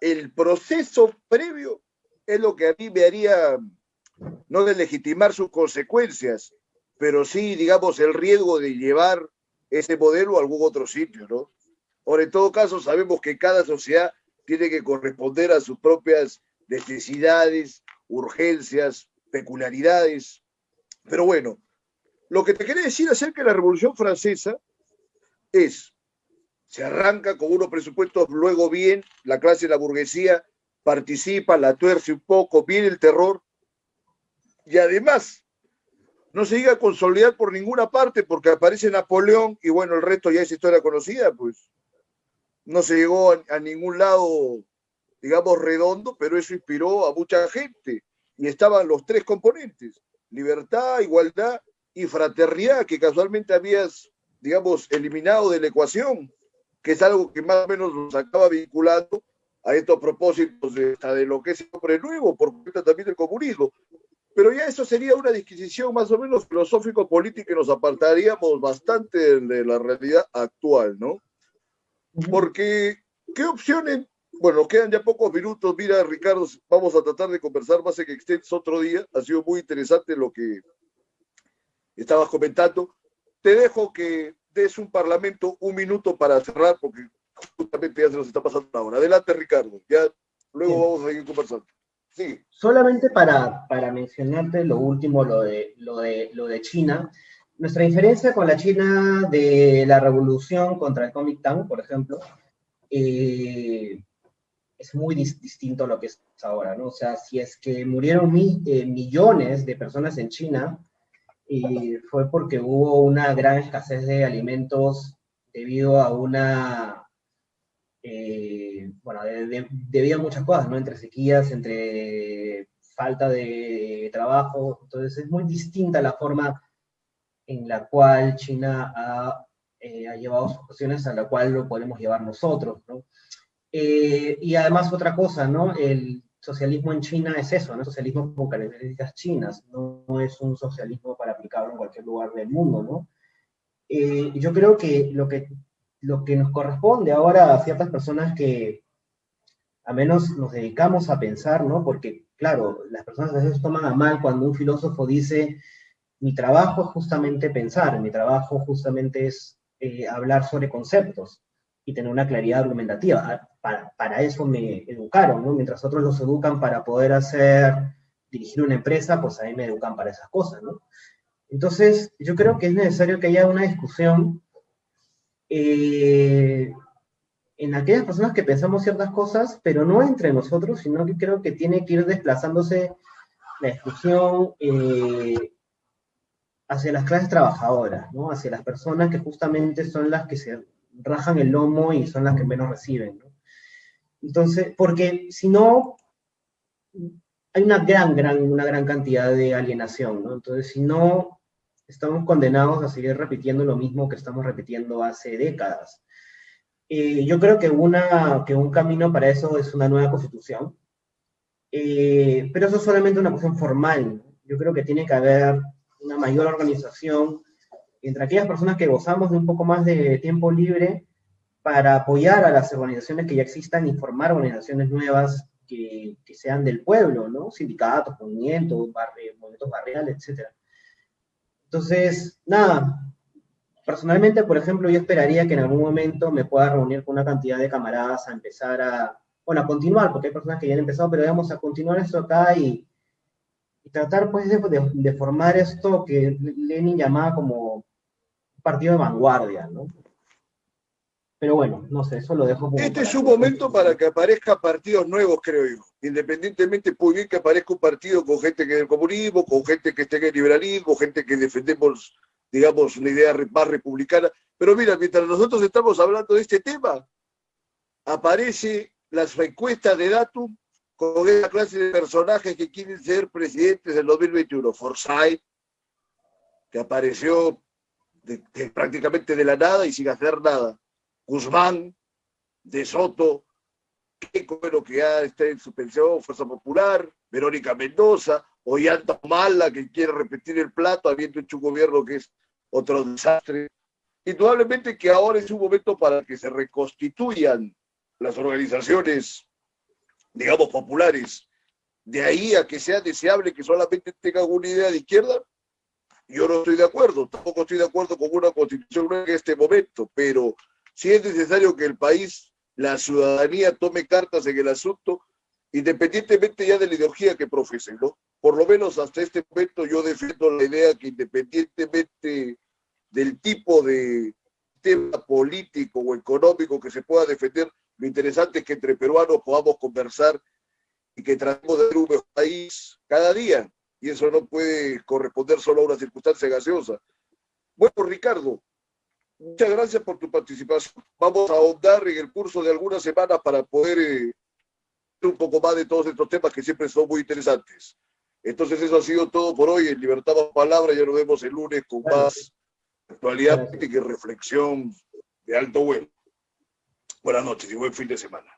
El proceso previo es lo que a mí me haría no deslegitimar sus consecuencias, pero sí, digamos, el riesgo de llevar ese modelo a algún otro sitio, ¿no? Ahora, en todo caso, sabemos que cada sociedad tiene que corresponder a sus propias necesidades, urgencias, peculiaridades. Pero bueno, lo que te quería decir acerca de la Revolución Francesa es, se arranca con unos presupuestos, luego bien, la clase de la burguesía participa, la tuerce un poco, viene el terror, y además no se llega a consolidar por ninguna parte porque aparece Napoleón y bueno, el resto ya es historia conocida, pues no se llegó a ningún lado digamos, redondo, pero eso inspiró a mucha gente. Y estaban los tres componentes: libertad, igualdad y fraternidad, que casualmente habías, digamos, eliminado de la ecuación, que es algo que más o menos nos acaba vinculando a estos propósitos de lo que es el hombre nuevo, por cuenta también del comunismo. Pero ya eso sería una disquisición más o menos filosófico-política que nos apartaríamos bastante de la realidad actual, ¿no? Porque, ¿qué opciones? Bueno, quedan ya pocos minutos. Mira, Ricardo, vamos a tratar de conversar más en extenso otro día. Ha sido muy interesante lo que estabas comentando. Te dejo que des un parlamento, un minuto para cerrar, porque justamente ya se nos está pasando la hora. Adelante, Ricardo. Ya luego Bien. vamos a seguir conversando. Sí. Solamente para mencionarte lo último, lo de China. Nuestra diferencia con la China de la revolución contra el Kuomintang, por ejemplo, es muy distinto a lo que es ahora, ¿no? O sea, si es que murieron millones de personas en China, fue porque hubo una gran escasez de alimentos debido a bueno, debido a muchas cosas, ¿no? Entre sequías, entre falta de trabajo, entonces es muy distinta la forma en la cual China ha llevado sus cuestiones a la cual lo podemos llevar nosotros, ¿no? Y además otra cosa, ¿no? El socialismo en China es eso, ¿no? Socialismo con características chinas, no es un socialismo para aplicarlo en cualquier lugar del mundo, ¿no? Yo creo que lo que nos corresponde ahora a ciertas personas que a menos nos dedicamos a pensar, ¿no? Porque, claro, las personas a veces toman a mal cuando un filósofo dice, mi trabajo es justamente pensar, mi trabajo justamente es hablar sobre conceptos y tener una claridad argumentativa. Para eso me educaron, ¿no? Mientras otros los educan para poder dirigir una empresa, pues a mí me educan para esas cosas, ¿no? Entonces, yo creo que es necesario que haya una discusión eh, en aquellas personas que pensamos ciertas cosas, pero no entre nosotros, sino que creo que tiene que ir desplazándose la discusión hacia las clases trabajadoras, ¿no? Hacia las personas que justamente son las que se rajan el lomo y son las que menos reciben, ¿no? Entonces, porque si no, hay una gran cantidad de alienación, ¿no? Entonces, si no, estamos condenados a seguir repitiendo lo mismo que estamos repitiendo hace décadas. Yo creo que un camino para eso es una nueva constitución, pero eso es solamente una cuestión formal. Yo creo que tiene que haber una mayor organización entre aquellas personas que gozamos de un poco más de tiempo libre para apoyar a las organizaciones que ya existan y formar organizaciones nuevas que sean del pueblo, ¿no? Sindicatos, movimientos barriales, etc. Entonces, nada, personalmente, por ejemplo, yo esperaría que en algún momento me pueda reunir con una cantidad de camaradas a empezar bueno, a continuar, porque hay personas que ya han empezado, pero digamos, a continuar esto acá y tratar, pues, de formar esto que Lenin llamaba como un partido de vanguardia, ¿no? Pero bueno, no sé, eso lo dejo como Este es para un que otros... momento para que aparezcan partidos nuevos, creo yo. Independientemente, puede bien que aparezca un partido con gente que es del comunismo, con gente que esté en el liberalismo, gente que defendemos, digamos, una idea más republicana. Pero mira, mientras nosotros estamos hablando de este tema, aparece las encuestas de Datum con esa clase de personajes que quieren ser presidentes del 2021. Forsyth, que apareció prácticamente de la nada y sin hacer nada. Guzmán, De Soto, bueno, que ya está en suspensión, Fuerza Popular, Verónica Mendoza, Ollanta Humala, que quiere repetir el plato, habiendo hecho un gobierno que es otro desastre. Indudablemente que ahora es un momento para que se reconstituyan las organizaciones, digamos, populares. De ahí a que sea deseable que solamente tengan una idea de izquierda, yo no estoy de acuerdo. Tampoco estoy de acuerdo con una constitución en este momento, pero sí es necesario que el país, la ciudadanía, tome cartas en el asunto, independientemente ya de la ideología que profesen, ¿no? Por lo menos hasta este momento yo defiendo la idea que independientemente del tipo de tema político o económico que se pueda defender, lo interesante es que entre peruanos podamos conversar y que tratemos de ser un mejor país cada día. Y eso no puede corresponder solo a una circunstancia gaseosa. Bueno, Ricardo, muchas gracias por tu participación. Vamos a ahondar en el curso de algunas semanas para poder un poco más de todos estos temas que siempre son muy interesantes. Entonces eso ha sido todo por hoy en Libertad Bajo Palabra. Ya nos vemos el lunes con Vale, más actualidad gracias. política y reflexión de alto vuelo. Buenas noches y buen fin de semana.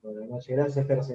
Buenas noches, gracias, Percy.